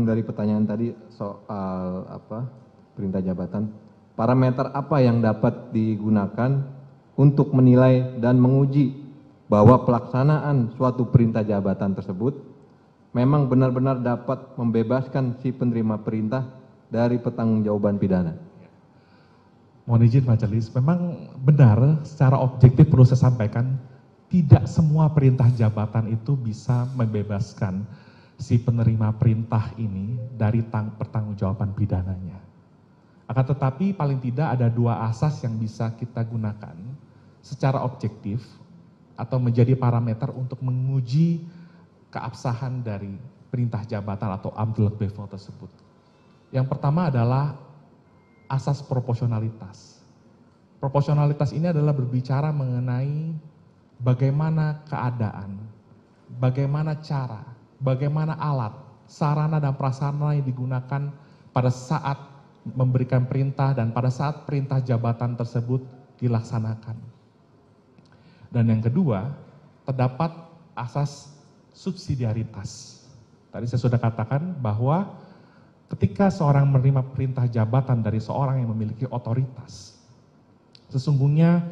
dari pertanyaan tadi soal perintah jabatan, parameter apa yang dapat digunakan untuk menilai dan menguji bahwa pelaksanaan suatu perintah jabatan tersebut memang benar-benar dapat membebaskan si penerima perintah dari pertanggungjawaban pidana? Mohon izin majelis, memang benar secara objektif perlu saya sampaikan, tidak semua perintah jabatan itu bisa membebaskan si penerima perintah ini dari pertanggungjawaban pidananya. Akan tetapi paling tidak ada dua asas yang bisa kita gunakan secara objektif atau menjadi parameter untuk menguji keabsahan dari perintah jabatan atau amdal bevel tersebut. Yang pertama adalah asas proporsionalitas. Proporsionalitas ini adalah berbicara mengenai bagaimana keadaan, bagaimana cara, bagaimana alat, sarana dan prasarana yang digunakan pada saat memberikan perintah dan pada saat perintah jabatan tersebut dilaksanakan. Dan yang kedua, terdapat asas subsidiaritas. Tadi saya sudah katakan bahwa ketika seorang menerima perintah jabatan dari seorang yang memiliki otoritas, sesungguhnya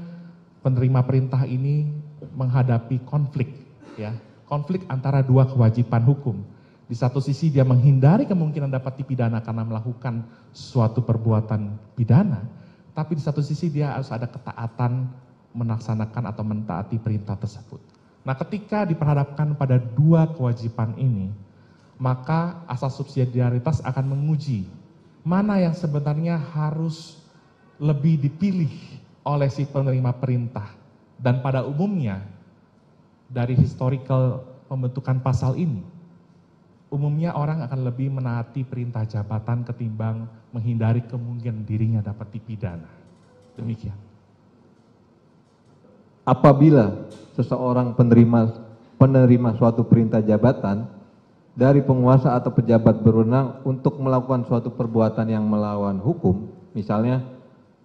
penerima perintah ini menghadapi konflik, ya, konflik antara dua kewajiban hukum. Di satu sisi dia menghindari kemungkinan dapat dipidana karena melakukan suatu perbuatan pidana, tapi di satu sisi dia harus ada ketaatan melaksanakan atau mentaati perintah tersebut. Nah, ketika diperhadapkan pada dua kewajiban ini, maka asas subsidiaritas akan menguji mana yang sebenarnya harus lebih dipilih oleh si penerima perintah. Dan pada umumnya, dari historical pembentukan pasal ini, umumnya orang akan lebih menaati perintah jabatan ketimbang menghindari kemungkinan dirinya dapat dipidana. Demikian. Apabila seseorang penerima suatu perintah jabatan dari penguasa atau pejabat berwenang untuk melakukan suatu perbuatan yang melawan hukum, misalnya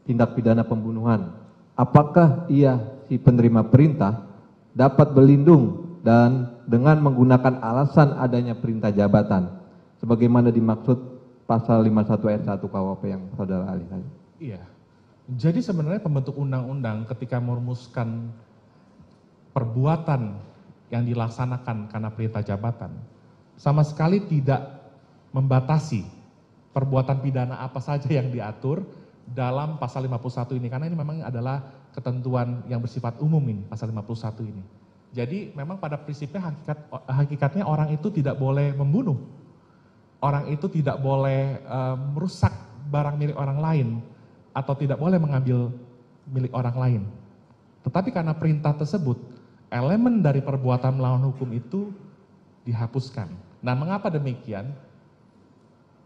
tindak pidana pembunuhan, apakah ia si penerima perintah dapat berlindung dan dengan menggunakan alasan adanya perintah jabatan sebagaimana dimaksud pasal 51 ayat 1 KUHP yang saudara ahli tadi? Iya. Jadi sebenarnya pembentuk undang-undang ketika merumuskan perbuatan yang dilaksanakan karena perintah jabatan sama sekali tidak membatasi perbuatan pidana apa saja yang diatur dalam pasal 51 ini, karena ini memang adalah ketentuan yang bersifat umum ini, pasal 51 ini. Jadi memang pada prinsipnya hakikatnya orang itu tidak boleh membunuh, orang itu tidak boleh merusak barang milik orang lain, atau tidak boleh mengambil milik orang lain. Tetapi karena perintah tersebut, elemen dari perbuatan melawan hukum itu dihapuskan. Nah, mengapa demikian?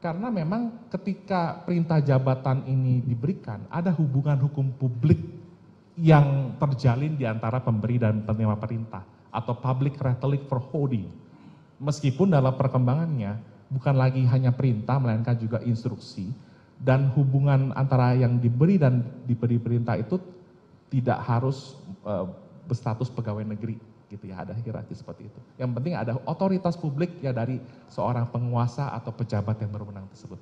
Karena memang ketika perintah jabatan ini diberikan, ada hubungan hukum publik yang terjalin di antara pemberi dan penerima perintah, atau public rhetoric for holding. Meskipun dalam perkembangannya bukan lagi hanya perintah, melainkan juga instruksi, dan hubungan antara yang diberi dan diberi perintah itu tidak harus berstatus pegawai negeri, gitu ya, ada hierarki seperti itu. Yang penting ada otoritas publik ya dari seorang penguasa atau pejabat yang berwenang tersebut.